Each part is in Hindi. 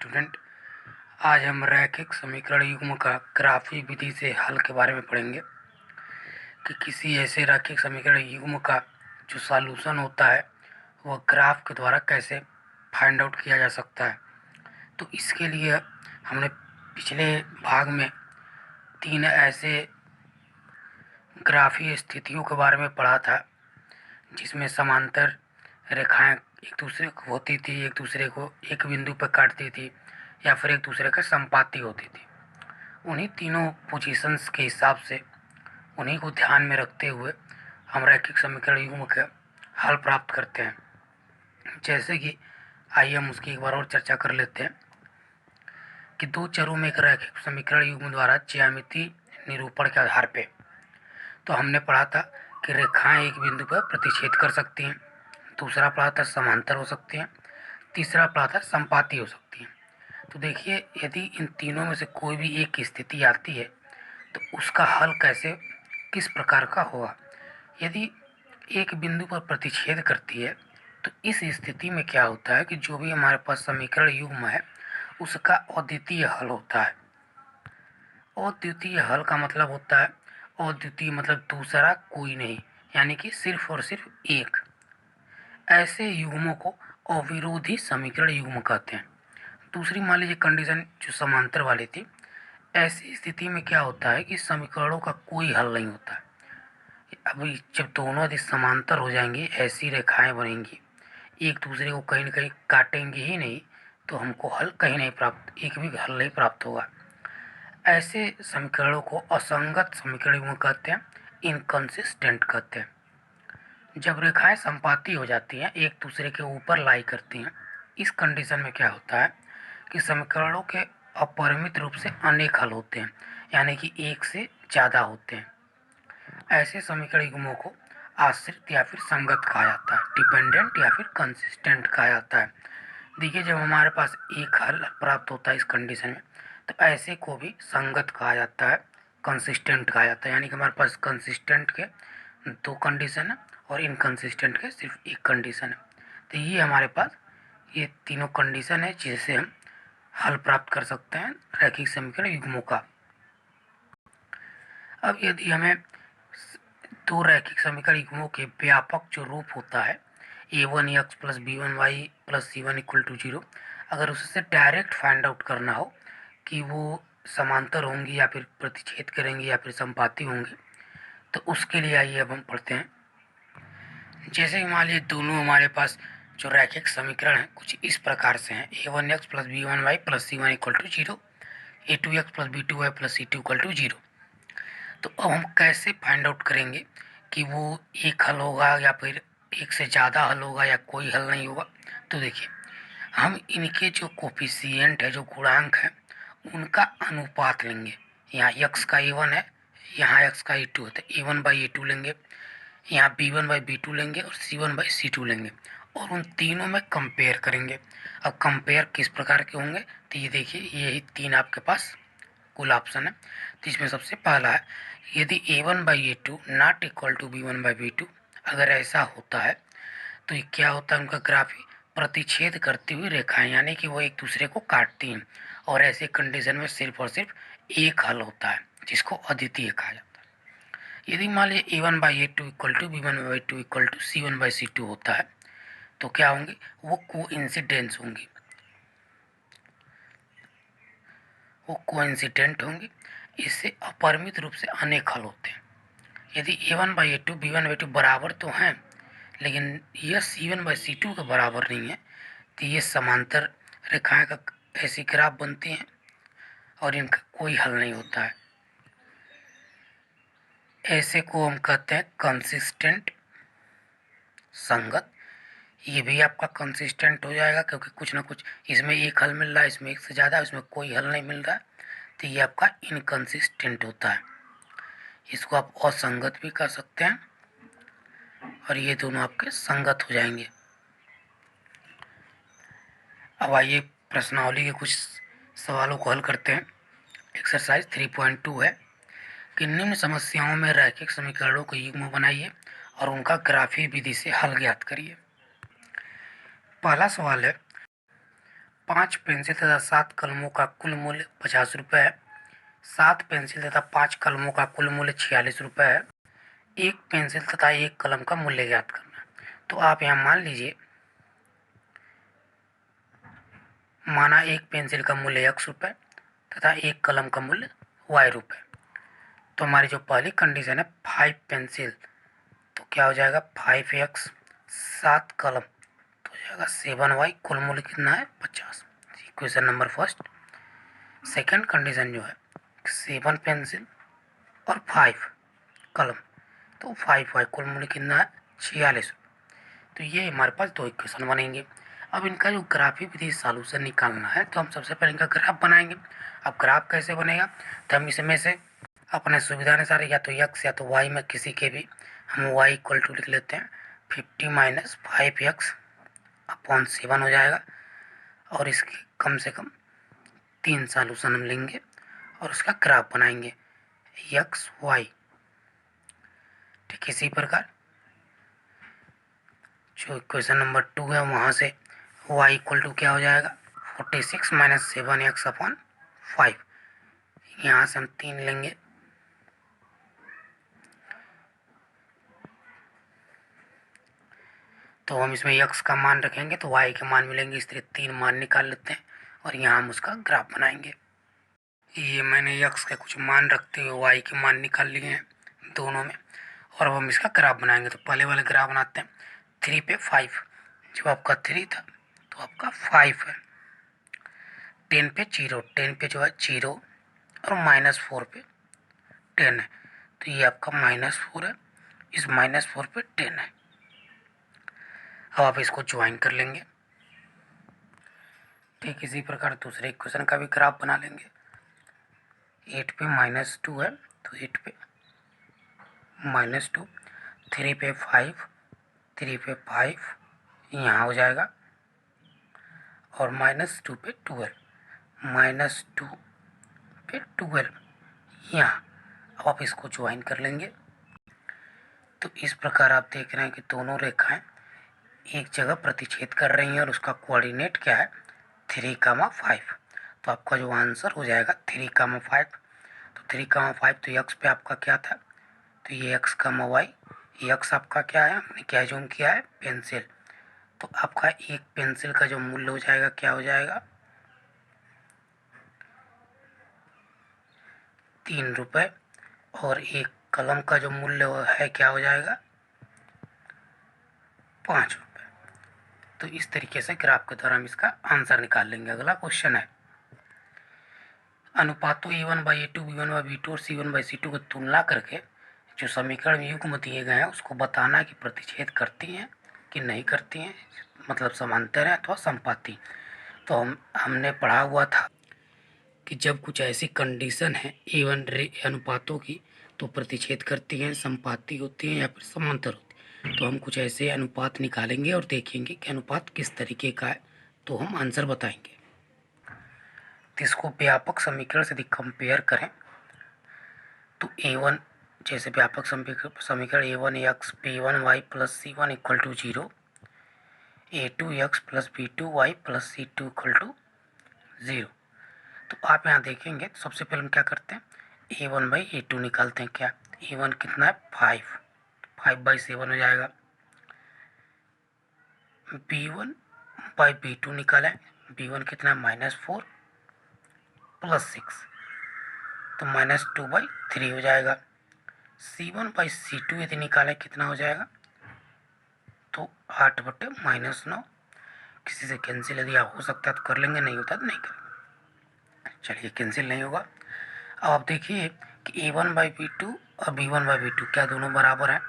स्टूडेंट, आज हम रैखिक समीकरण युग्म का ग्राफी विधि से हल के बारे में पढ़ेंगे कि किसी ऐसे रैखिक समीकरण युग्म का जो सॉल्यूशन होता है वह ग्राफ के द्वारा कैसे फाइंड आउट किया जा सकता है। तो इसके लिए हमने पिछले भाग में 3 ऐसे ग्राफीय स्थितियों के बारे में पढ़ा था जिसमें समांतर रेखाएं एक दूसरे को होती थी, एक दूसरे को एक बिंदु पर काटती थी या फिर एक दूसरे का संपाती होती थी। उन्हीं तीनों पोजीशंस के हिसाब से उन्हीं को ध्यान में रखते हुए हम रैखिक समीकरण युग्म का हल प्राप्त करते हैं। जैसे कि आइए हम उसकी एक बार और चर्चा कर लेते हैं कि दो चरों में एक रैखिक समीकरण युग्म द्वारा ज्यामितीय निरूपण के आधार पे तो हमने पढ़ा था कि रेखाएं एक बिंदु पर प्रतिच्छेद कर सकती हैं, दूसरा पढ़ा था समांतर हो सकती हैं, तीसरा पढ़ा था संपाती हो सकती हैं। तो देखिए, यदि इन तीनों में से कोई भी एक स्थिति आती है तो उसका हल कैसे किस प्रकार का होगा। यदि एक बिंदु पर प्रतिच्छेद करती है तो इस स्थिति में क्या होता है कि जो भी हमारे पास समीकरण युग्म है उसका अद्वितीय हल होता है। अद्वितीय हल का मतलब होता है, अद्वितीय मतलब दूसरा कोई नहीं, यानी कि सिर्फ और सिर्फ एक। ऐसे युग्मों को अविरोधी समीकरण युग्म कहते हैं। दूसरी मान लीजिए कंडीशन जो समांतर वाली थी, ऐसी स्थिति में क्या होता है कि समीकरणों का कोई हल नहीं होता है। अभी जब दोनों यदि समांतर हो जाएंगी, ऐसी रेखाएं बनेंगी, एक दूसरे को कहीं ना कहीं काटेंगे ही नहीं, तो हमको हल कहीं नहीं प्राप्त, एक भी हल नहीं प्राप्त होगा। ऐसे समीकरणों को असंगत समीकरण युग्म कहते हैं, इनकंसिस्टेंट कहते हैं। जब रेखाएं संपाती हो जाती हैं, एक दूसरे के ऊपर लाई करती हैं, इस कंडीशन में क्या होता है कि समीकरणों के अपरिमित रूप से अनेक हल होते हैं, यानी कि एक से ज़्यादा होते हैं। ऐसे समीकरण युग्मों को आश्रित या फिर संगत कहा जाता है, डिपेंडेंट या फिर कंसिस्टेंट कहा जाता है। देखिए, जब हमारे पास एक हल प्राप्त होता है इस कंडीशन में, तो ऐसे को भी संगत कहा जाता है, कंसिस्टेंट कहा जाता है। यानी कि हमारे पास कंसिस्टेंट के 2 कंडीशन है और इनकंसिस्टेंट के सिर्फ एक कंडीशन है। तो ये हमारे पास ये तीनों कंडीशन है जिससे हम हल प्राप्त कर सकते हैं रैखिक समीकरण युग्मों का। अब यदि हमें दो रैखिक समीकरण युग्मों के व्यापक जो रूप होता है a1x plus b1y plus c1 equal to 0, अगर उससे डायरेक्ट फाइंड आउट करना हो कि वो समांतर होंगी या फिर प्रतिच्छेद करेंगी या फिर संपाती होंगी, तो उसके लिए आइए अब हम पढ़ते हैं। जैसे कि मान लीजिए दोनों हमारे पास जो रैखिक समीकरण हैं कुछ इस प्रकार से हैं, a1x plus b1y plus c1 equal to 0, a2x plus b2y plus c2 equal to 0। तो अब हम कैसे फाइंड आउट करेंगे कि वो एक हल होगा या फिर एक से ज़्यादा हल होगा या कोई हल नहीं होगा। तो देखिए, हम इनके जो कोफिशिएंट है, जो गुणांक है, उनका अनुपात लेंगे। यहाँ x का a1 है, यहाँ x का a2 है, तो a1 बाई a2 लेंगे, यहाँ b1 बाई b2 लेंगे और c1 बाई c2 लेंगे और उन तीनों में कंपेयर करेंगे। अब कंपेयर किस प्रकार के होंगे, तो ये देखिए, यही 3 आपके पास कुल ऑप्शन है। तो इसमें सबसे पहला है, यदि a1 by a2 not equal to b1 by b2, अगर ऐसा होता है तो ये क्या होता है, उनका ग्राफ प्रतिच्छेद करती हुई रेखाएं, यानी कि वो एक दूसरे को काटती हैं और ऐसे कंडीशन में सिर्फ और सिर्फ एक हल होता है जिसको अद्वितीय कहा जाता है। यदि मान लीजिए a1 by a2 equal to b1 by 2 equal to c1 by c2 होता है, तो क्या होंगे, वो कोइंसिडेंस होंगी, वो कोइंसिडेंट होंगी। इससे अपरिमित रूप से अनेक हल होते हैं। यदि a1 by a2 b1 by 2 बराबर तो हैं, लेकिन यह c1 बाई c2 के बराबर नहीं है, तो ये समांतर रेखाएं का ऐसी ग्राफ बनती हैं और इनका कोई हल नहीं होता है। ऐसे को हम कहते हैं कंसिस्टेंट, संगत। ये भी आपका कंसिस्टेंट हो जाएगा क्योंकि कुछ ना कुछ इसमें एक हल मिल रहा है, इसमें एक से ज़्यादा, इसमें कोई हल नहीं मिल रहा है, तो ये आपका इनकंसिस्टेंट होता है। इसको आप असंगत भी कर सकते हैं और ये दोनों आपके संगत हो जाएंगे। अब आइए प्रश्नावली के कुछ सवालों को हल करते हैं। एक्सरसाइज 3.2 है कि निम्न समस्याओं में रैखिक समीकरणों के युग्म बनाइए और उनका ग्राफीय विधि से हल ज्ञात करिए। पहला सवाल है, 5 पेंसिल तथा 7 कलमों का कुल मूल्य 50 रुपये है। 7 पेंसिल तथा 5 कलमों का कुल मूल्य 46 रुपये है। एक पेंसिल तथा एक कलम का मूल्य ज्ञात करना है। तो आप यहाँ मान लीजिए, माना एक पेंसिल का मूल्य x रुपये तथा एक कलम का मूल्य y रुपये। तो हमारी जो पहली कंडीशन है 5 पेंसिल, तो क्या हो जाएगा 5x, 7 कलम तो हो जाएगा 7y, कुल मूल्य कितना है 50। Equation number first. Second condition जो है 7 पेंसिल और 5 कलम तो 5y, कुल मूल्य कितना है 46। तो ये हमारे पास दो इक्वेशन बनेंगे। अब इनका जो ग्राफी विधि सॉल्यूशन निकालना है तो हम सबसे पहले इनका ग्राफ बनाएंगे। अब ग्राफ कैसे बनेगा, तो हम इसमें से अपने सुविधा अनुसार या तो x या तो y में किसी के भी हम y इक्वल टू लिख लेते हैं 50 माइनस 5x अपॉन 7 हो जाएगा। और इसके कम से कम 3 सॉल्यूशन हम लेंगे और उसका ग्राफ बनाएंगे x y। ठीक इसी प्रकार जो इक्वेशन नंबर 2 है वहाँ से y इक्वल टू क्या हो जाएगा 46 माइनस 7x अपॉन 5। यहाँ से हम 3 लेंगे तो हम इसमें x का मान रखेंगे तो y के मान मिलेंगे। इस तरह 3 मान निकाल लेते हैं और यहाँ हम उसका ग्राफ बनाएंगे। ये मैंने x के कुछ मान रखते हुए y के मान निकाल लिए हैं दोनों में, और अब हम इसका ग्राफ बनाएंगे। तो पहले वाले ग्राफ बनाते हैं 3 पे 5, जब आपका 3 था तो आपका 5 है। 10 पे 0, 10 पे जो है 0 और -4 पे 10 है, तो ये आपका -4 है, इस -4 पे 10 है। अब आप इसको ज्वाइन कर लेंगे। ठीक इसी प्रकार दूसरे इक्वेशन का भी ग्राफ बना लेंगे। 8 पे -2 है तो 8 पे -2, 3 पे 5, 3 पे 5 यहाँ हो जाएगा, और -2 पे 12, -2 पे 12 यहाँ। अब आप इसको ज्वाइन कर लेंगे। तो इस प्रकार आप देख रहे हैं कि दोनों रेखाएं एक जगह प्रतिच्छेद कर रही हैं और उसका कोऑर्डिनेट क्या है 3,5। तो आपका जो आंसर हो जाएगा 3,5। तो 3,5 तो x पे आपका क्या था, तो ये x, y, x आपका क्या है, हमने क्या जूम किया है पेंसिल। तो आपका एक पेंसिल का जो मूल्य हो जाएगा क्या हो जाएगा 3 रुपये, और एक कलम का जो मूल्य है क्या हो जाएगा 5 रुपये। तो इस तरीके से ग्राफ के द्वारा हम इसका आंसर निकाल लेंगे। अगला क्वेश्चन है अनुपातों A1/A2, B1/B2 और C1/C2 की तुलना करके जो समीकरण युग्म दिए गए हैं उसको बताना है कि प्रतिच्छेद करती हैं कि नहीं करती हैं, मतलब समांतर है अथवा संपाती। तो हमने पढ़ा हुआ था कि जब कुछ ऐसी कंडीशन है A1 अनुपातों की तो प्रतिच्छेद करती हैं, संपाती होती हैं या फिर समांतर होती हैं। तो हम कुछ ऐसे अनुपात निकालेंगे और देखेंगे कि अनुपात किस तरीके का है, तो हम आंसर बताएंगे। तो इसको व्यापक समीकरण से यदि कंपेयर करें तो A1 जैसे व्यापक समीकरण A1x B1y plus C1 equal to 0, A2x plus B2y plus C2 equal to 0। तो आप यहाँ देखेंगे तो सबसे पहले हम क्या करते हैं A1/A2 निकालते हैं। क्या A1 कितना है 5, 5/7 हो जाएगा। B1/B2 निकालें, B1 कितना है -4 प्लस 6 तो -2/3 हो जाएगा। C1/C2 यदि निकालें कितना हो जाएगा तो 8/-9। किसी से कैंसिल यदि हो सकता है तो कर लेंगे, नहीं होता तो नहीं करेंगे। चलिए कैंसिल नहीं होगा। अब आप देखिए कि A1/B2 और B1/B2 क्या दोनों बराबर हैं।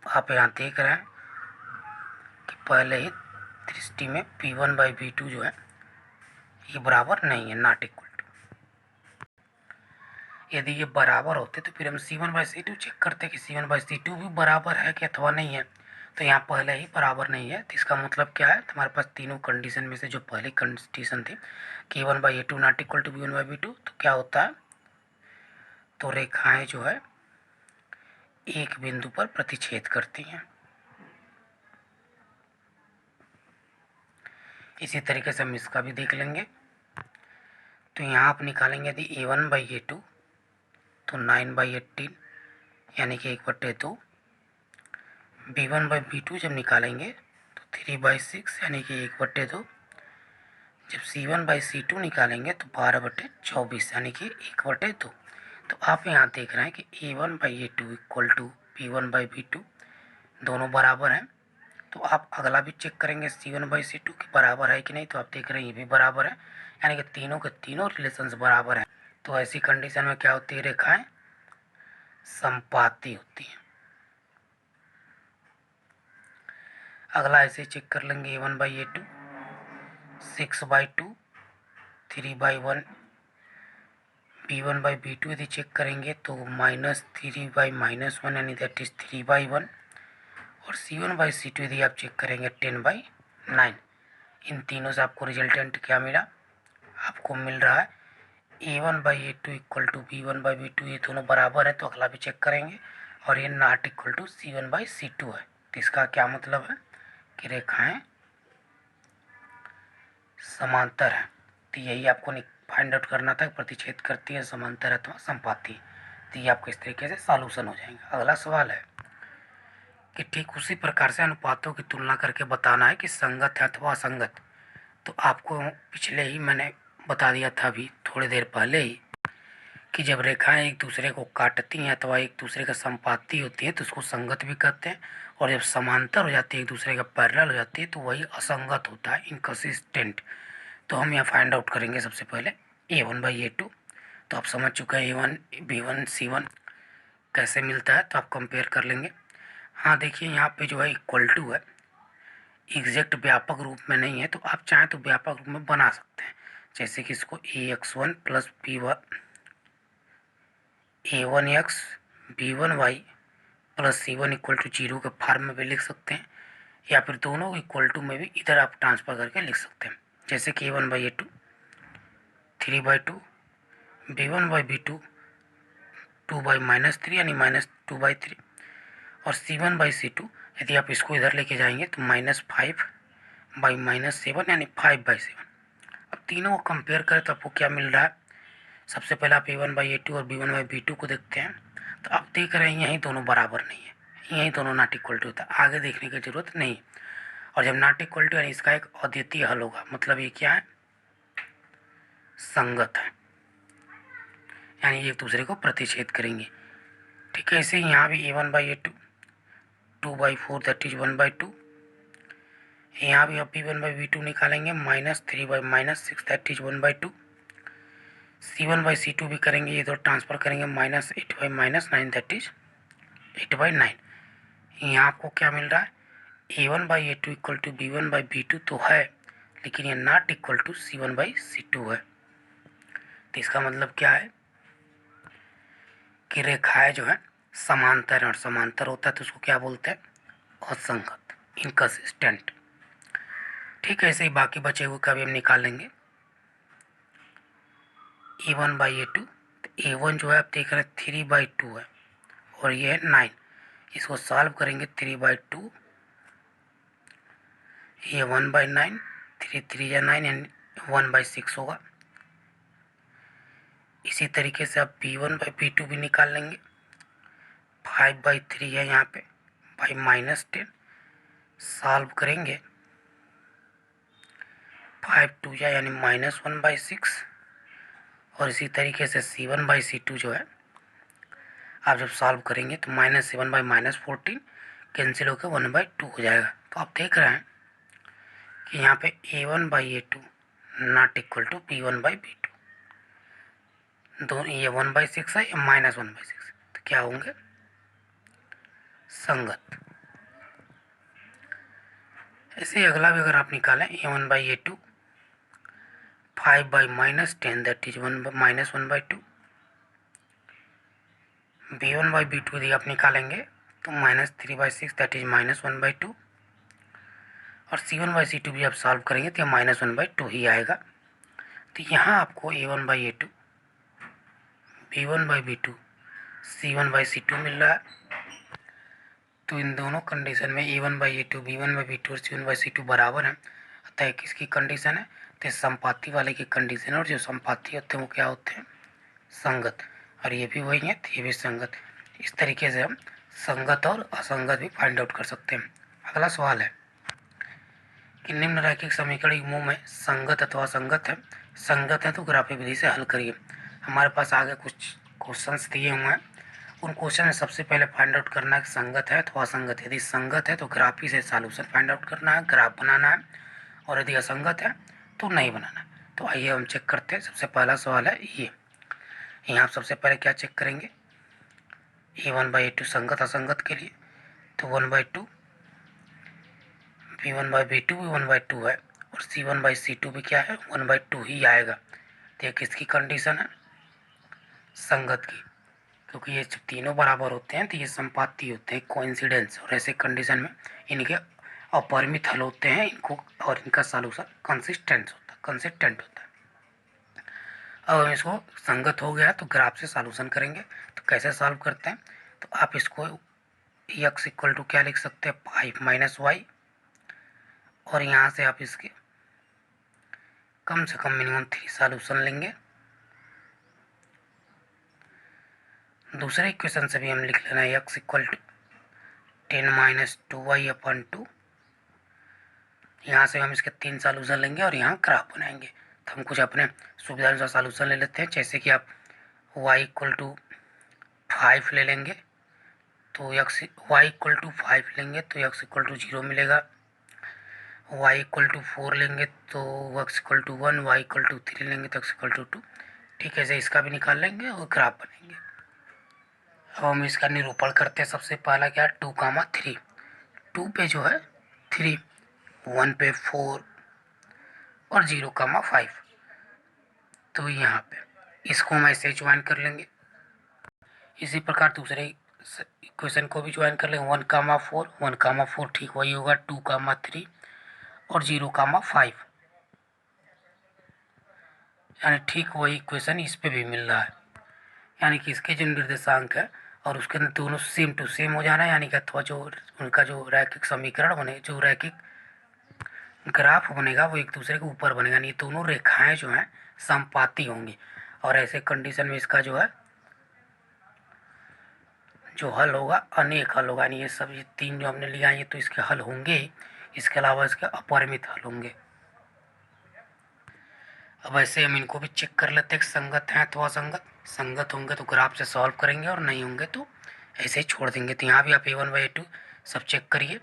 आप यहाँ देख रहे हैं कि पहले ही दृष्टि में P1/B2 जो है ये बराबर नहीं है, नॉट इक्वल टू। यदि ये बराबर होते तो फिर हम C1/C2 चेक करते कि C1/C2 भी बराबर है कि अथवा नहीं है। तो यहाँ पहले ही बराबर नहीं है, तो इसका मतलब क्या है, तो हमारे पास तीनों कंडीशन में से जो पहली कंडीशन थी कि A1/A2 not equal to B1/B2, तो क्या होता है, तो रेखाएं जो है एक बिंदु पर प्रतिच्छेद करती हैं। इसी तरीके से हम इसका भी देख लेंगे। तो यहाँ आप निकालेंगे यदि A1/A2 तो 9/18 यानी कि 1/2। B1/B2 जब निकालेंगे तो 3/6 यानी कि 1/2। जब C1/C2 निकालेंगे तो 12/24 यानी कि 1/2। तो आप यहाँ देख रहे हैं कि A1/A2 इक्वल टू B1/B2 दोनों बराबर हैं। तो आप अगला भी चेक करेंगे C1/C2 के बराबर है कि नहीं, तो आप देख रहे हैं ये भी बराबर है, यानी कि तीनों के तीनों रिलेशंस बराबर हैं। तो ऐसी कंडीशन में क्या होती है, रेखाएं संपाती होती हैं। अगला ऐसे चेक कर लेंगे A1/A2 6/2 3/1। B1/B2 यदि चेक करेंगे तो -3/-1 यानी दैट इज 3/1। और C1/C2 यदि आप चेक करेंगे 10/9। इन तीनों से आपको रिजल्टेंट क्या मिला, आपको मिल रहा है A1/A2 इक्वल टू B1/B2, ये दोनों बराबर है। तो अगला भी चेक करेंगे और ये नॉट इक्वल टू C1/C2 है। तो इसका क्या मतलब है कि रेखाएं समांतर है। तो यही आपको फाइंड आउट करना था, प्रतिच्छेद करती है, समांतर अथवा संपाती। तो ये आपको इस तरीके से सॉल्यूशन हो जाएगा। अगला सवाल है कि ठीक उसी प्रकार से अनुपातों की तुलना करके बताना है कि संगत है अथवा असंगत। तो आपको पिछले ही मैंने बता दिया था अभी थोड़ी देर पहले ही कि जब रेखाएं एक दूसरे को काटती हैं अथवा एक दूसरे का संपाती होती है तो उसको संगत भी कहते हैं, और जब समांतर हो जाती है एक दूसरे का पैरेलल हो जाती है तो वही असंगत होता है, इनकंसिस्टेंट। तो हम यहाँ फाइंड आउट करेंगे सबसे पहले A1/A2। तो आप समझ चुके हैं A1 B1 C1 कैसे मिलता है, तो आप कंपेयर कर लेंगे। हाँ देखिए यहाँ पे जो है इक्वल टू है, एग्जैक्ट व्यापक रूप में नहीं है, तो आप चाहें तो व्यापक रूप में बना सकते हैं। जैसे कि इसको AX1 plus A1X B1Y plus C1 equal to 0 के फॉर्म में भी लिख सकते हैं, या फिर दोनों इक्वल टू में भी इधर आप ट्रांसफर करके लिख सकते हैं। जैसे कि A1/A2 3/2 B1/B2 2/-3 यानी -2/3 और C1/C2 यदि आप इसको इधर लेके जाएंगे तो -5/-7 यानी 5/7। अब तीनों को कंपेयर करें तो आपको क्या मिल रहा है। सबसे पहले आप A1/A2 और B1/B2 को देखते हैं, तो आप देख रहे हैं यहीं दोनों बराबर नहीं है, यहीं दोनों नॉट इक्वल टू होता है, आगे देखने की जरूरत नहीं। और जब नॉट इक्वल टू यानी इसका एक अद्वितीय हल होगा, मतलब ये क्या है, संगत है, यानी एक दूसरे को प्रतिच्छेद करेंगे। ठीक है, ऐसे यहाँ भी A1/A2 2/4 दैट इज 1/2। यहाँ भी आप B1/B2 निकालेंगे -3/-6 दैट इज 1/2। C1/C2 भी करेंगे, ये दो ट्रांसफर करेंगे -8/-9 दैट इज 8/9। यहाँ आपको क्या मिल रहा है, A1/A2 इक्वल टू B1/B2 तो है, लेकिन ये नॉट इक्वल टू C1/C2 है। तो इसका मतलब क्या है कि रेखाएं जो है समांतर है, और समांतर होता है तो उसको क्या बोलते हैं, असंगत, इनकंसिस्टेंट। ठीक है, ऐसे ही बाकी बचे हुए का भी हम निकाल लेंगे। A1/A2 तो A1 जो है आप देख रहे हैं 3/2 है, और ये है 9। इसको सॉल्व करेंगे 3/2, ये 1/9, 3 या 9 यानी 1/6 होगा। इसी तरीके से आप B1/B2 भी निकाल लेंगे, 5/3 है यहाँ पे, बाई -10 सॉल्व करेंगे 5 या यानी -1/6। और इसी तरीके से C1/C2 जो है आप जब सॉल्व करेंगे तो -7/-14 कैंसिल होकर 1/2 हो जाएगा। तो आप देख रहे हैं कि यहाँ पे A1/A2 not equal to B1/B2, दोनों ये 1/6 है, ये -1/6, तो क्या होंगे, संगत। ऐसे ही अगला भी अगर आप निकालें A1/A2 5/-10 दैट इज -1/2। B1/B2 यदि आप निकालेंगे तो -3/6 दैट इज -1/2। और C1/C2 भी आप सॉल्व करेंगे तो -1/2 ही आएगा। तो यहाँ आपको A1/A2 B1/B2 C1/C2 मिल रहा है। तो इन दोनों कंडीशन में A1/A2 B1/B2 और C1/C2 बराबर हैं, अतः किसकी कंडीशन है, तो संपाती वाले की कंडीशन है, और जो संपाती होते हैं वो क्या होते हैं, संगत, और ये भी वही है, तो ये भी संगत। इस तरीके से हम संगत और असंगत भी फाइंड आउट कर सकते हैं। अगला सवाल है कि निम्न रैखिक समीकरण युग्मों में संगत अथवा असंगत है, संगत है तो ग्राफी विधि से हल करिए। हमारे पास आगे कुछ क्वेश्चंस दिए हुए हैं, उन क्वेश्चन में सबसे पहले फाइंड आउट करना है कि संगत है अथवा असंगत है। यदि संगत है तो ग्राफी से सॉल्यूशन फाइंड आउट करना है, ग्राफ बनाना है, और यदि असंगत है तो नहीं बनाना है। तो आइए हम चेक करते हैं। सबसे पहला सवाल है ये, यहाँ आप सबसे पहले क्या चेक करेंगे, a1/a2 संगत असंगत के लिए, तो 1/2 b1/b2 भी 1/2 है, और c1/c2 भी क्या है, 1/2 ही आएगा। तो ये किसकी कंडीशन है, संगत की, क्योंकि ये जब तीनों बराबर होते हैं तो ये संपाती होते हैं, कोइंसिडेंस, और ऐसे कंडीशन में इनके अपरिमित हल होते हैं इनको, और इनका सॉल्यूशन कंसिस्टेंट होता है। अब हम इसको संगत हो गया तो ग्राफ से सॉल्यूशन करेंगे। तो कैसे सॉल्व करते हैं, तो आप इसको x इक्वल टू क्या लिख सकते हैं, 5 - y, और यहाँ से आप इसके कम से कम मिनिमम 3 सॉल्यूशन लेंगे। दूसरे इक्वेशन से भी हम लिख लेना है x इक्वल टू 10 - 2y/2। यहाँ से हम इसके 3 सॉल्यूशन लेंगे और यहाँ ग्राफ बनाएंगे। तो हम कुछ अपने सुविधा अनुसार सॉल्यूशन ले लेते हैं, जैसे कि आप y इक्वल टू 5 ले लेंगे तो y इक्वल टू 5 लेंगे तो x इक्वल टू 0 मिलेगा, y इक्वल टू 4 लेंगे तो x equal to 1, y equal to 3 लेंगे तो x इक्वल टू 2। ठीक है, ऐसे इसका भी निकाल लेंगे और ग्राफ बनाएंगे। अब हम इसका निरूपण करते हैं। सबसे पहला क्या, 2, 3, 2 पे जो है 3, 1 पे 4 और 0, 5। तो यहाँ पे इसको हम ऐसे ज्वाइन कर लेंगे। इसी प्रकार दूसरे इक्वेशन को भी ज्वाइन कर लेंगे, 1, 4, 1, 4 ठीक वही होगा, 2, 3 और 0, 5, यानी ठीक वही इक्वेशन इस पे भी मिल रहा है। यानी कि इसके जो निर्देशांक है और उसके अंदर दोनों सेम टू सेम हो जाना है, यानी कि अथवा जो उनका जो रैखिक समीकरण बने, जो रैखिक ग्राफ बनेगा वो एक दूसरे के ऊपर बनेगा, नहीं दोनों रेखाएं जो हैं समपाती होंगी। और ऐसे कंडीशन में इसका जो है जो हल होगा अनेक हल होगा, यानी ये सब ये 3 जो हमने लिया ये तो इसके हल होंगे ही, इसके अलावा इसके अपरिमित हल होंगे। अब ऐसे हम इनको भी चेक कर लेते हैं कि संगत हैं अथवा असंगत। संगत होंगे तो ग्राफ से सॉल्व करेंगे और नहीं होंगे तो ऐसे ही छोड़ देंगे। तो यहाँ भी आप a1/a2 सब चेक करिए।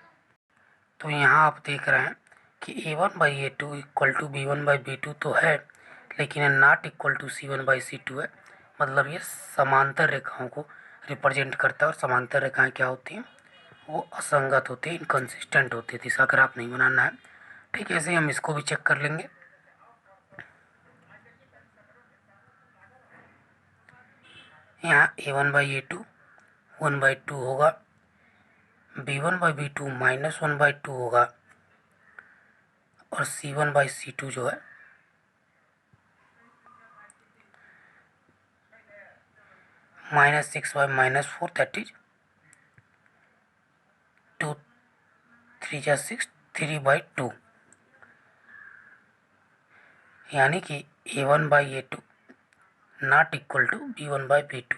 तो यहाँ आप देख रहे हैं कि a1/a2 इक्वल टू b1/b2 तो है, लेकिन नॉट इक्वल टू c1/c2 है। मतलब ये समांतर रेखाओं को रिप्रेजेंट करता है, और समांतर रेखाएं क्या होती हैं, वो असंगत होती है, इनकन्सिस्टेंट होती है, तो इसका ग्राफ नहीं बनाना है। ठीक है, ऐसे ही हम इसको भी चेक कर लेंगे। यहाँ a1/a2 1/2 होगा, b1/b2 -1/2 होगा, और c1/c2 जो है -6/-4, दैट इज 2 3 जा 6, 3/2, यानी कि a1/a2 not equal to b1/b2।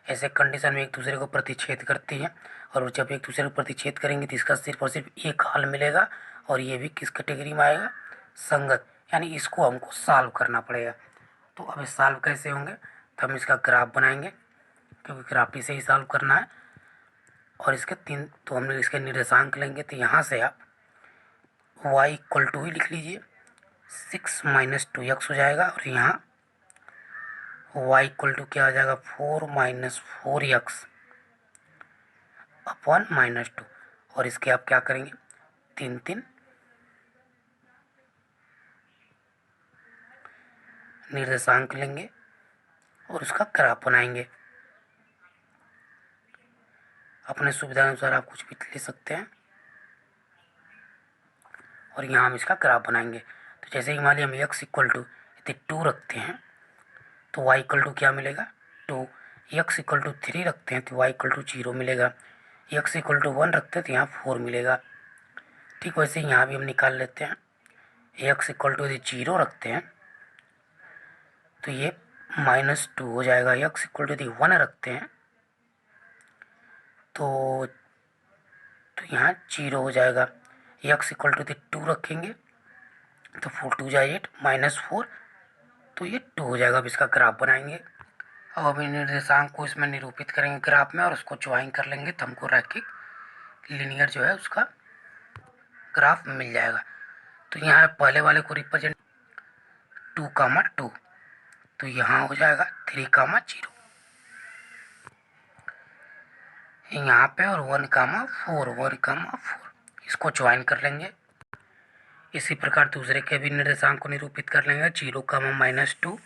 ऐसे कंडीशन में एक दूसरे को प्रतिच्छेद करती हैं, और जब एक दूसरे को प्रतिच्छेद करेंगे तो इसका सिर्फ और सिर्फ एक हल मिलेगा, और ये भी किस कैटेगरी में आएगा, संगत। यानी इसको हमको सॉल्व करना पड़ेगा। तो अब सॉल्व कैसे होंगे, तो हम इसका ग्राफ बनाएंगे, क्योंकि ग्राफी से ही सॉल्व करना है। और इसके 3 तो हम इसके निर्देशांक लेंगे, तो यहाँ से आप y इक्वल टू ही लिख लीजिए, 6 - 2x हो जाएगा, और यहाँ y इक्वल टू क्या आ जाएगा, 4 - 4x अपॉन -2। और इसके आप क्या करेंगे, 3 निर्देशांक लेंगे और उसका ग्राफ बनाएंगे। अपने सुविधा अनुसार आप कुछ भी ले सकते हैं, और यहाँ हम इसका ग्राफ बनाएंगे। तो जैसे कि मान लिया हम x इक्वल टू यदि 2 रखते हैं तो y इक्वल टू क्या मिलेगा, 2। x इक्वल टू 3 रखते हैं तो y इक्वल टू 0 मिलेगा। x इक्वल टू 1 रखते हैं तो यहाँ 4 मिलेगा। ठीक वैसे यहाँ भी हम निकाल लेते हैं। x इक्वल टू यदि 0 रखते हैं तो ये -2 हो जाएगा। x इक्वल टू यदि 1 रखते हैं तो यहाँ 0 हो जाएगा। x इक्वल टू यदि 2 रखेंगे तो 4 2 जा 8 -4, तो ये 2 हो जाएगा। अब इसका ग्राफ बनाएंगे। अब अभी निर्देशांक को इसमें निरूपित करेंगे ग्राफ में और उसको ज्वाइन कर लेंगे तो हमको रैखिक लीनियर जो है उसका ग्राफ मिल जाएगा। तो यहाँ पहले वाले को रिप्रेजेंट 2, तो यहाँ हो जाएगा 3, 0 यहाँ पे, और 1, 4 इसको ज्वाइन कर लेंगे। इसी प्रकार दूसरे के भी निर्देशांक को निरूपित कर लेंगे। 0, -2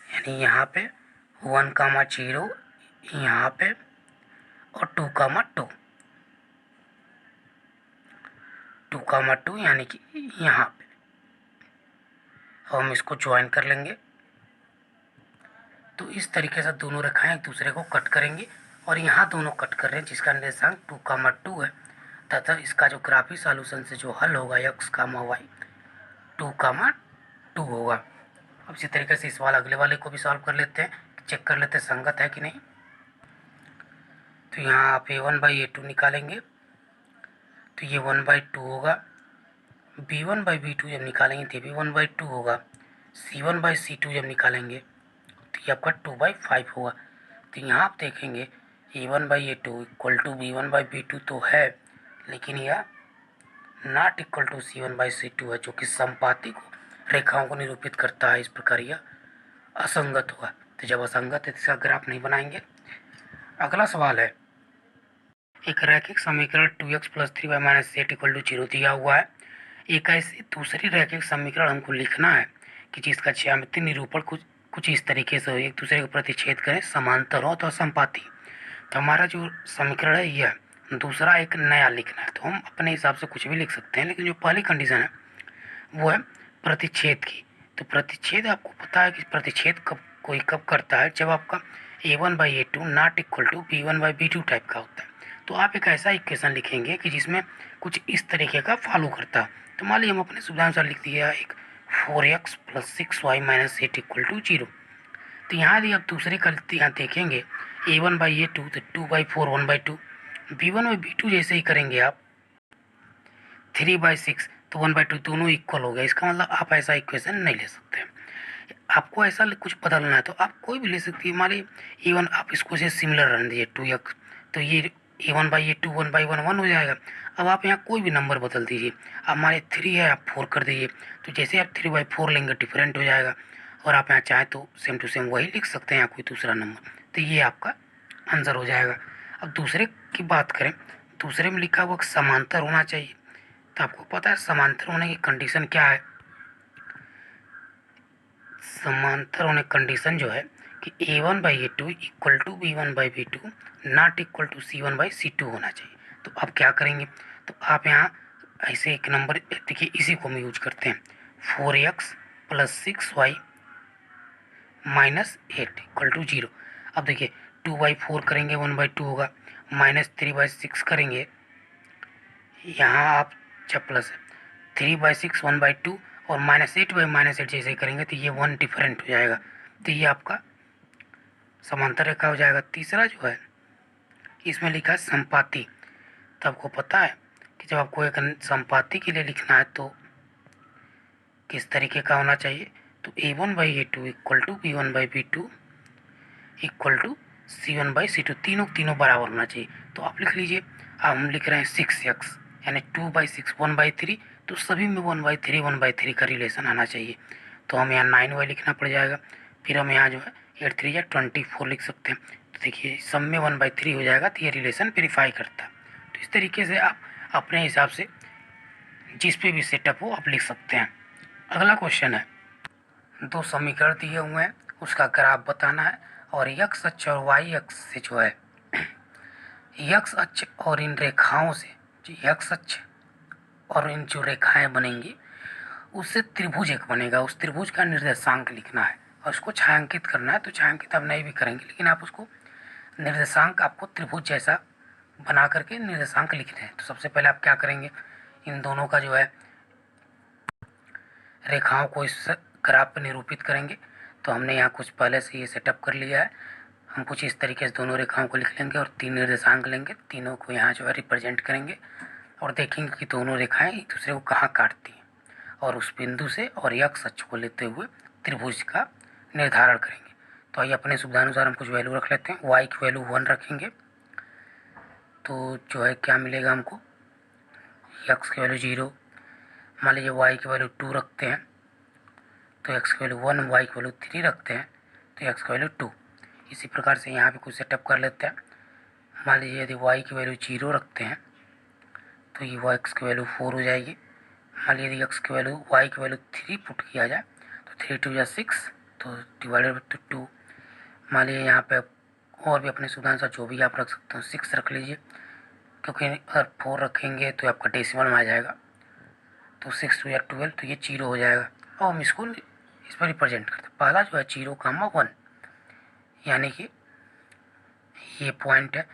यानी यहाँ पे 1, 0 यहाँ पे, और 2, 2 यानी कि यहाँ पे। अब हम इसको ज्वाइन कर लेंगे। तो इस तरीके से दोनों रेखाएं एक दूसरे को कट करेंगी, और यहाँ दोनों कट कर रहे हैं जिसका निर्देशांक 2, 2 है, तथा इसका जो ग्राफी सॉल्यूशन से जो हल होगा x, y 2, 2 होगा। अब इसी तरीके से इस वाला अगले वाले को भी सॉल्व कर लेते हैं, चेक कर लेते हैं संगत है कि नहीं। तो यहाँ आप a1/a2 निकालेंगे तो ये 1/2 होगा। b1/b2 जब निकालेंगे तो भी 1/2 होगा। c1/c2 जब निकालेंगे तो ये आपका 2/5 होगा। तो यहाँ आप देखेंगे a1/a2 इक्वल टू b1/b2 तो है, लेकिन यह नॉट इक्वल टू c1/c2 है, जो कि समपाती को रेखाओं को निरूपित करता है। इस प्रकार यह असंगत होगा। तो जब असंगत है तो इसका ग्राफ नहीं बनाएंगे। अगला सवाल है, एक रैखिक समीकरण 2x + 3y - 8 = 0 दिया हुआ है। एक ऐसी दूसरी रैखिक समीकरण हमको लिखना है कि जिसका ज्यामितीय निरूपण कुछ इस तरीके से हो, एक दूसरे को प्रतिच्छेद करें, समांतर हो तो असंपाती। तो हमारा जो समीकरण है यह, दूसरा एक नया लिखना है। तो हम अपने हिसाब से कुछ भी लिख सकते हैं, लेकिन जो पहली कंडीशन है वो है प्रतिच्छेद की। तो प्रतिच्छेद आपको पता है कि प्रतिच्छेद कब करता है, जब आपका a1/a2 not equal to b1/b2 type का होता है। तो आप एक ऐसा इक्वेशन लिखेंगे कि जिसमें कुछ इस तरीके का फॉलो करता है। तो मान लीजिए हम अपने सुविधानुसार लिख दिया एक 4x + 6y - 8 = 0। तो यहाँ यदि आप दूसरी गलती यहाँ देखेंगे a1/a2 तो 2/4 1/2, b1/b2 जैसे ही करेंगे आप 3/6 तो 1/2, दोनों इक्वल हो गया। इसका मतलब आप ऐसा इक्वेशन नहीं ले सकते। आपको ऐसा कुछ बदलना है तो आप कोई भी ले सकती है। मान लीजिए a1 आप इसको से सिमिलर रन दीजिए 2x, तो ये a1/a2 1/1 1 हो जाएगा। अब आप यहाँ कोई भी नंबर बदल दीजिए। अब हमारे 3 है, आप 4 कर दीजिए, तो जैसे आप 3/4 लेंगे डिफरेंट हो जाएगा। और आप यहाँ चाहें तो सेम टू सेम वही लिख सकते हैं या कोई दूसरा नंबर, तो ये आपका आंसर हो जाएगा। अब दूसरे की बात करें, दूसरे में लिखा हुआ समांतर होना चाहिए। तो आपको पता है समांतर होने की कंडीशन क्या है। समांतर होने कंडीशन जो है कि a1/a2 equal to b1/b2 not equal to c1/c2 होना चाहिए। तो आप क्या करेंगे, तो आप यहाँ ऐसे एक नंबर देखिए, इसी को हम यूज करते हैं 4x + 6y - 8 = 0। अब देखिए 2/4 करेंगे 1/2 होगा, -3/6 करेंगे, यहाँ आप जब प्लस 3/6 1/2 और -8/-8 जैसे करेंगे तो ये 1 डिफरेंट हो जाएगा। तो ये आपका समांतर रेखा हो जाएगा। तीसरा जो है इसमें लिखा है संपाती। तो आपको पता है कि जब आपको एक संपाती के लिए लिखना है तो किस तरीके का होना चाहिए। तो a1/a2 equal to b1/b2 equal to c1/c2, तीनों बराबर होना चाहिए। तो आप लिख लीजिए, अब हम लिख रहे हैं 6x यानी 2/6 1/3, तो सभी में 1/3 का रिलेशन आना चाहिए। तो हम यहाँ 9y लिखना पड़ जाएगा। फिर हम यहाँ जो है 8 3 या 24 लिख सकते हैं। तो देखिए सब में 1/3 हो जाएगा, तो ये रिलेशन वेरीफाई करता है। तो इस तरीके से आप अपने हिसाब से जिस पे भी सेटअप हो आप लिख सकते हैं। अगला क्वेश्चन है, दो समीकरण दिए हुए हैं, उसका ग्राफ बताना है, और x अक्ष और y अक्ष से जो है x अक्ष और इन रेखाओं से जो x अक्ष और इन जो रेखाएं बनेंगी उससे त्रिभुज एक बनेगा। उस त्रिभुज का निर्देशांक लिखना है और उसको छायांकित करना है। तो छायांकित आप नहीं भी करेंगे, लेकिन आप उसको निर्देशांक आपको त्रिभुज जैसा बना करके निर्देशांक लिखने हैं। तो सबसे पहले आप क्या करेंगे, इन दोनों का जो है रेखाओं को इस ग्राफ पर निरूपित करेंगे। तो हमने यहाँ कुछ पहले से ये सेटअप कर लिया है। हम कुछ इस तरीके से दोनों रेखाओं को लिख लेंगे और 3 निर्देशांक लेंगे, तीनों को यहाँ जो है रिप्रेजेंट करेंगे और देखेंगे कि दोनों रेखाएं एक दूसरे को कहाँ काटती हैं, और उस बिंदु से और यक्ष अक्ष को लेते हुए त्रिभुज का निर्धारण करेंगे। तो आइए अपने सुविधानुसार हम कुछ वैल्यू रख लेते हैं। y की वैल्यू 1 रखेंगे तो जो है क्या मिलेगा हमको, x की वैल्यू 0। मान लीजिए y की वैल्यू 2 रखते हैं तो x की वैल्यू 1, y की वैल्यू 3 रखते हैं तो x की वैल्यू 2। इसी प्रकार से यहाँ पे कुछ सेटअप कर लेते हैं। मान लीजिए यदि y की वैल्यू 0 रखते हैं तो ये x की वैल्यू 4 हो जाएगी। मान लीजिए यदि x की वैल्यू y की वैल्यू 3 पुट किया जाए तो 3 2 या 6, तो डिवाइडेड बाई 2। मान लीजिए यहाँ पे और भी अपने सुविधानुसार जो भी आप रख सकते हो, 6 रख लीजिए, क्योंकि अगर 4 रखेंगे तो आपका डेसिमल में आ जाएगा। तो 6 2 या 12, तो ये 0 हो जाएगा। और हम इसको इस पर रिप्रेजेंट करते हैं। पहला जो है 0, 1, यानी कि ये पॉइंट है।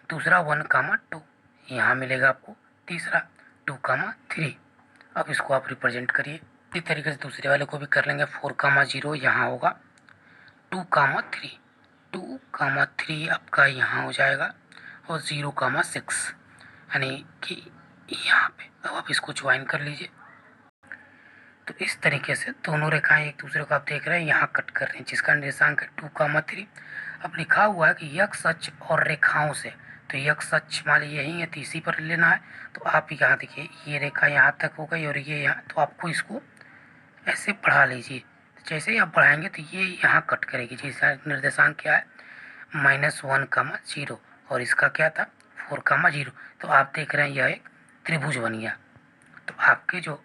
दूसरा 1, 2 यहाँ मिलेगा आपको। तीसरा 2, 3। अब इसको आप रिप्रेजेंट करिए। इसी तरीके से दूसरे वाले को भी कर लेंगे। 4, 0 यहाँ होगा। 2, 3 2, 3 आपका यहाँ हो जाएगा और 0, 6 यानी कि यहाँ पे। अब आप इसको ज्वाइन कर लीजिए। तो इस तरीके से दोनों रेखाएं एक दूसरे को आप देख रहे हैं यहाँ कट कर रही हैं, जिसका निर्देशांक है 2, 3। अब लिखा हुआ है कि यक्ष अक्ष और रेखाओं से, तो यक्ष अक्ष मान लीजिए यही है तो इसी पर लेना है। तो आप यहाँ देखिए ये रेखा यहाँ तक हो गई और ये यहाँ, तो आपको इसको ऐसे बढ़ा लीजिए। जैसे ही आप बढ़ाएंगे तो ये यहाँ कट करेगी, जिसका निर्देशांक क्या है -1, 0, और इसका क्या था 4, 0। तो आप देख रहे हैं यह एक त्रिभुज बन गया। तो आपके जो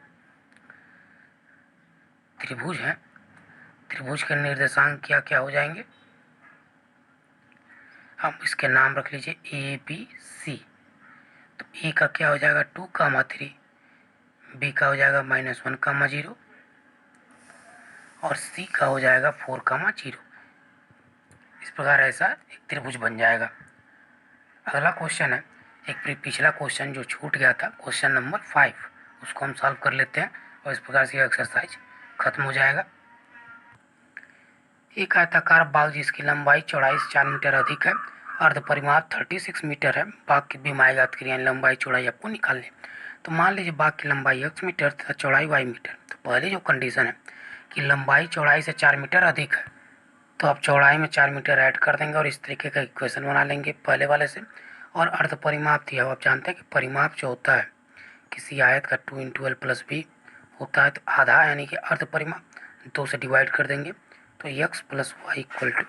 त्रिभुज हैं, त्रिभुज के निर्देशांक क्या क्या हो जाएंगे, हम इसके नाम रख लीजिए ABC। तो ए का क्या हो जाएगा 2, 3, बी का हो जाएगा -1, 0 और सी का हो जाएगा 4, 0। इस प्रकार ऐसा एक त्रिभुज बन जाएगा। अगला क्वेश्चन है, एक पिछला क्वेश्चन जो छूट गया था, क्वेश्चन नंबर 5, उसको हम सॉल्व कर लेते हैं और इस प्रकार से एक्सरसाइज खत्म हो जाएगा। एक आयताकार बाग जिसकी लंबाई चौड़ाई से 4 मीटर अधिक है, अर्ध परिमाप 36 मीटर है। बाग की बीमाई ज्ञात करिए, लंबाई चौड़ाई आपको निकालनी। तो मान लीजिए बाग की लंबाई x मीटर तथा चौड़ाई y मीटर। तो पहले जो कंडीशन है कि लंबाई चौड़ाई से 4 मीटर अधिक है, तो आप चौड़ाई में 4 मीटर ऐड कर देंगे और इस तरीके का इक्वेशन बना लेंगे पहले वाले से। और अर्ध परिमाप दिया, आप जानते हैं कि परिमाप जो होता है किसी आयत का 2 × l + b होता है, तो आधा यानी कि अर्ध परिमाप 2 से डिवाइड कर देंगे तो x + y =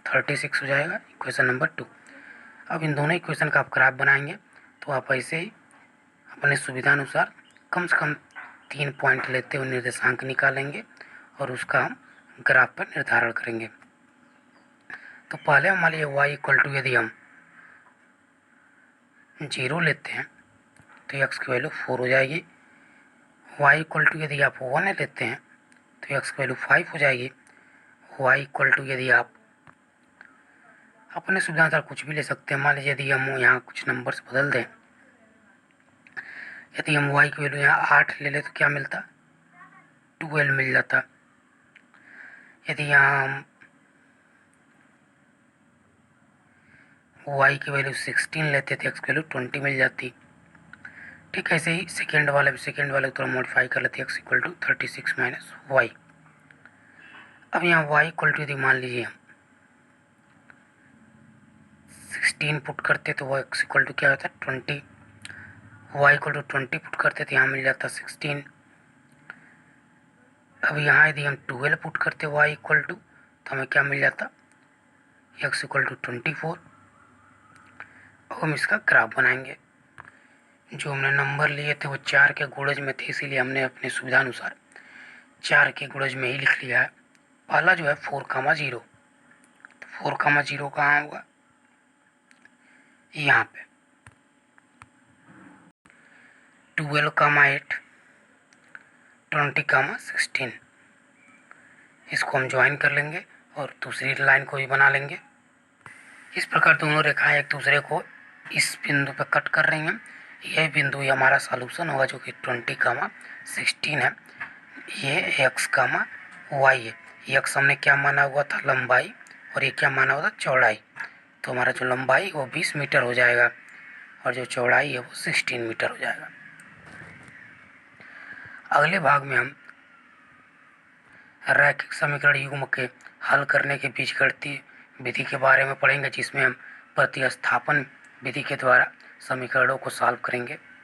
36 हो जाएगा, इक्वेशन नंबर 2। अब इन दोनों इक्वेशन का आप ग्राफ बनाएंगे तो आप ऐसे ही अपने सुविधानुसार कम से कम 3 पॉइंट लेते हुए निर्देशांक निकालेंगे और उसका हम ग्राफ पर निर्धारण करेंगे। तो पहले मान लीजिए y = यदि हम 0 लेते हैं तो x की वैल्यू 4 हो जाएगी। y = यदि आप 1 लेते हैं तो x की वैल्यू 5 हो जाएगी। y = यदि आप अपने सुविधा अनुसार कुछ भी ले सकते हैं। मान लीजिए यदि हम यहाँ कुछ नंबर्स बदल दें, यदि हम y की वैल्यू यहाँ 8 ले लें तो क्या मिलता, 12 मिल जाता। यदि यहाँ हम y की वैल्यू 16 लेते थे, x की वैल्यू 20 मिल जाती। ठीक ऐसे ही सेकेंड वाले को थोड़ा मॉडिफाई कर लेते, x = 36 - y। अब यहाँ y = यदि मान लीजिए हम 16 पुट करते तो वो x = क्या होता है 20, y = 20 पुट करते तो यहाँ मिल जाता 16। अब यहाँ यदि हम 12 पुट करते y = तो हमें क्या मिल जाता, x = 24। अब हम इसका ग्राफ बनाएंगे। जो हमने नंबर लिए थे वो 4 के गुणज में थे, इसीलिए हमने अपने सुविधा अनुसार 4 के गुणज में ही लिख लिया है। पहला जो है 4, 0, 4, 0 कहाँ होगा, यहाँ पे। 12, 8, 20, 16, इसको हम ज्वाइन कर लेंगे और दूसरी लाइन को भी बना लेंगे। इस प्रकार दोनों रेखाएं एक दूसरे को इस बिंदु पर कट कर रही हैं। यह बिंदु ही हमारा सॉल्यूशन होगा, जो कि 20, 16 है। ये एक्स कामा वाई है। एक्स हमने क्या माना हुआ था, लंबाई, और ये क्या माना हुआ था, चौड़ाई। तो हमारा जो लंबाई वो 20 मीटर हो जाएगा और जो चौड़ाई है वो 16 मीटर हो जाएगा। अगले भाग में हम रैखिक समीकरण युग्म के हल करने के बीजगणितीय विधि के बारे में पढ़ेंगे, जिसमें हम प्रतिस्थापन विधि के द्वारा समीकरणों को सॉल्व करेंगे।